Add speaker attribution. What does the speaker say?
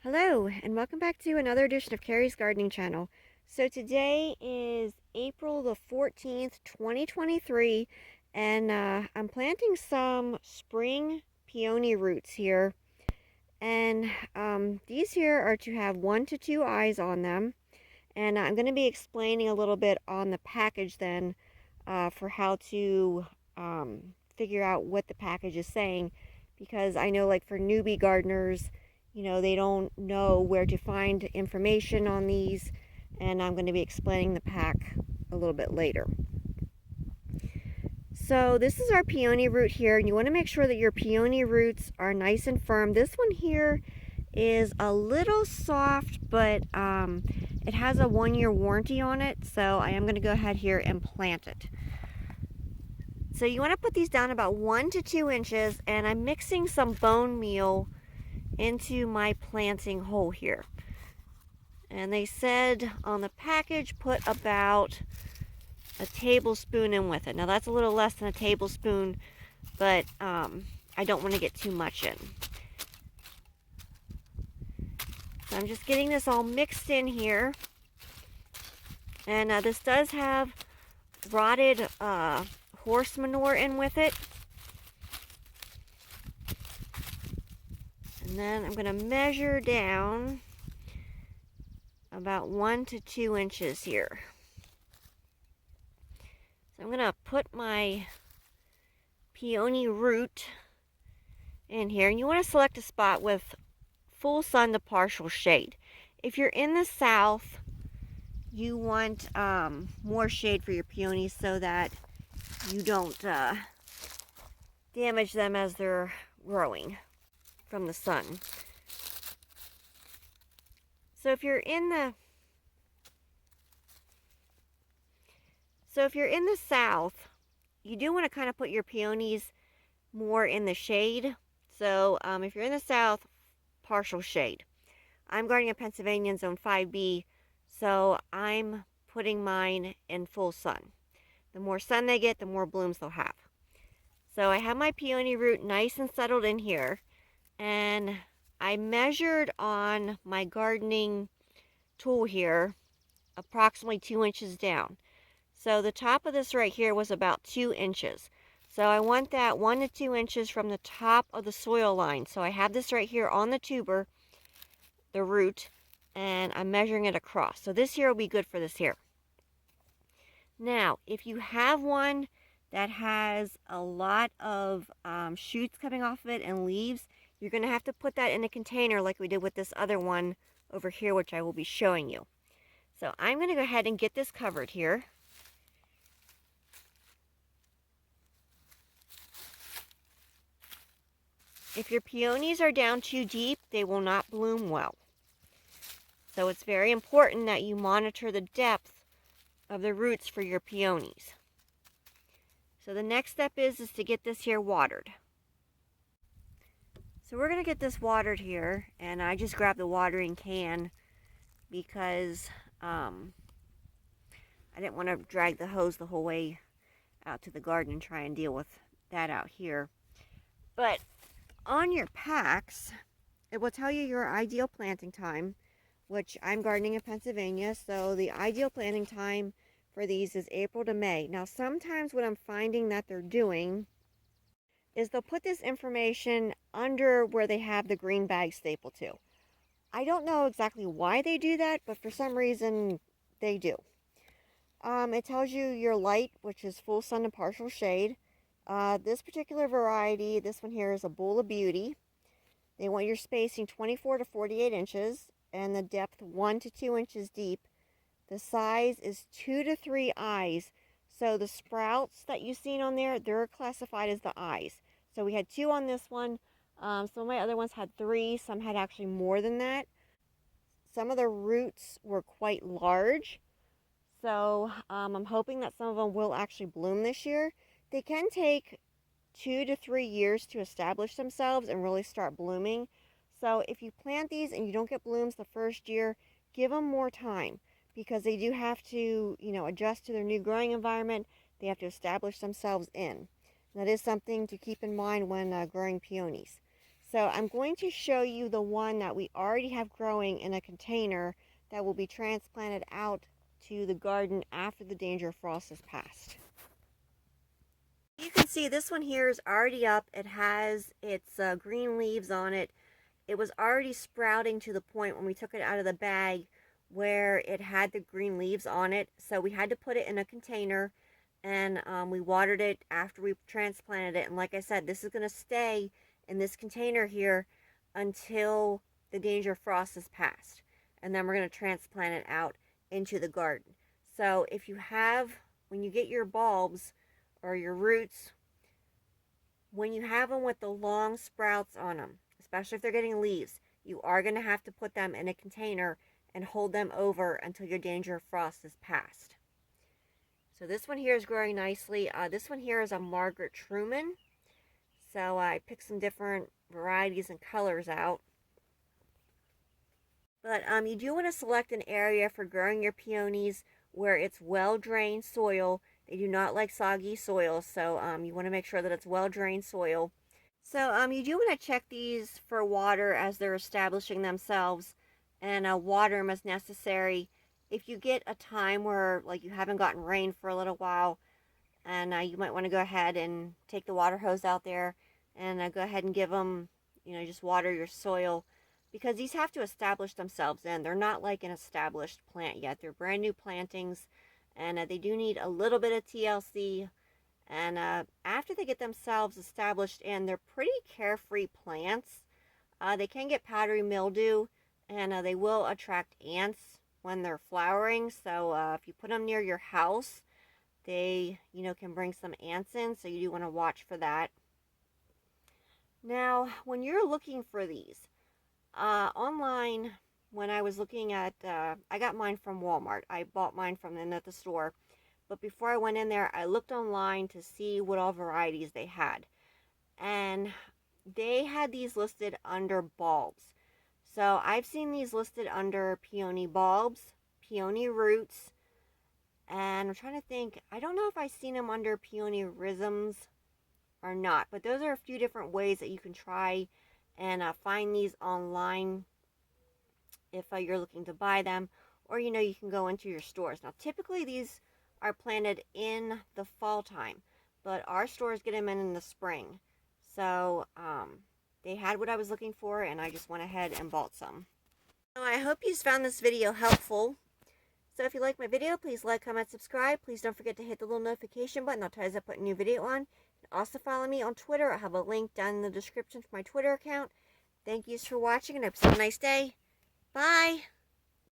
Speaker 1: Hello, and welcome back to another edition of Carrie's Gardening Channel. So today is April the 14th, 2023, and I'm planting some spring peony roots here. And these here are to have 1 to 2 eyes on them. And I'm going to be explaining a little bit on the package then for how to figure out what the package is saying. Because I know, like, for newbie gardeners, they don't know where to find information on these, and I'm going to be explaining the pack a little bit later. So this is our peony root here, and you want to make sure that your peony roots are nice and firm. This one here is a little soft, but it has a 1-year warranty on it, so I am going to go ahead here and plant it. So you want to put these down about 1 to 2 inches, and I'm mixing some bone meal into my planting hole here. And they said on the package put about a tablespoon in with it. Now that's a little less than a tablespoon, but I don't want to get too much in. So I'm just getting this all mixed in here. And this does have rotted horse manure in with it. And then I'm going to measure down about 1 to 2 inches here. So I'm going to put my peony root in here. And you want to select a spot with full sun to partial shade. If you're in the south, you want more shade for your peonies so that you don't damage them as they're growing from the sun. So if you're in the south, you do want to kind of put your peonies more in the shade. So if you're in the south, partial shade. I'm gardening in Pennsylvania in zone 5B, so I'm putting mine in full sun. The more sun they get, the more blooms they'll have. So I have my peony root nice and settled in here. And I measured on my gardening tool here approximately 2 inches down. So the top of this right here was about 2 inches. So I want that 1 to 2 inches from the top of the soil line. So I have this right here on the tuber, the root, and I'm measuring it across. So this here will be good for this here. Now, if you have one that has a lot of shoots coming off of it and leaves, you're going to have to put that in a container like we did with this other one over here, which I will be showing you. So I'm going to go ahead and get this covered here. If your peonies are down too deep, they will not bloom well. So it's very important that you monitor the depth of the roots for your peonies. So the next step is to get this here watered. So we're going to get this watered here, and I just grabbed the watering can because I didn't want to drag the hose the whole way out to the garden and try and deal with that out here. But on your packs, it will tell you your ideal planting time, which I'm gardening in Pennsylvania, so the ideal planting time for these is April to May. Now sometimes what I'm finding that they're doing is they'll put this information under where they have the green bag stapled to. I don't know exactly why they do that, but for some reason they do. It tells you your light, which is full sun and partial shade. This particular variety, this one here is a Bull of Beauty. They want your spacing 24 to 48 inches and the depth 1 to 2 inches deep. The size is 2 to 3 eyes. So the sprouts that you've seen on there, they're classified as the eyes. So we had 2 on this one. Some of my other ones had 3. Some had actually more than that. Some of the roots were quite large. So I'm hoping that some of them will actually bloom this year. They can take 2 to 3 years to establish themselves and really start blooming. So if you plant these and you don't get blooms the first year, give them more time, because they do have to, adjust to their new growing environment. They have to establish themselves in. And that is something to keep in mind when growing peonies. So I'm going to show you the one that we already have growing in a container that will be transplanted out to the garden after the danger of frost is past. You can see this one here is already up. It has its green leaves on it. It was already sprouting to the point when we took it out of the bag where it had the green leaves on it. So we had to put it in a container, and we watered it after we transplanted it. And like I said, this is going to stay in this container here until the danger of frost is past. And then we're going to transplant it out into the garden. So if you have, when you get your bulbs or your roots, when you have them with the long sprouts on them, especially if they're getting leaves, you are going to have to put them in a container and hold them over until your danger of frost is past. So this one here is growing nicely. This one here is a Margaret Truman. So I picked some different varieties and colors out. But you do want to select an area for growing your peonies where it's well-drained soil. They do not like soggy soil, so you want to make sure that it's well-drained soil. So you do want to check these for water as they're establishing themselves, and water them as necessary. If you get a time where like you haven't gotten rain for a little while, and you might want to go ahead and take the water hose out there and go ahead and give them, just water your soil, because these have to establish themselves in. They're not like an established plant yet. They're brand new plantings, and they do need a little bit of TLC. And after they get themselves established in, they're pretty carefree plants. They can get powdery mildew, and they will attract ants when they're flowering. So if you put them near your house, they, can bring some ants in. So you do want to watch for that. Now, when you're looking for these, online, when I was looking at, I got mine from Walmart. I bought mine from them at the store. But before I went in there, I looked online to see what all varieties they had. And they had these listed under bulbs. So I've seen these listed under peony bulbs, peony roots, and I'm trying to think, I don't know if I've seen them under peony rhizoms or not. But those are a few different ways that you can try and find these online if you're looking to buy them. Or, you can go into your stores. Now, typically these are planted in the fall time, but our stores get them in the spring. So they had what I was looking for, and I just went ahead and bought some. So I hope you found this video helpful. So if you like my video, please like, comment, subscribe. Please don't forget to hit the little notification button. I'll tell you as I put a new video on. And also follow me on Twitter. I have a link down in the description for my Twitter account. Thank you for watching, and I hope you have a nice day. Bye!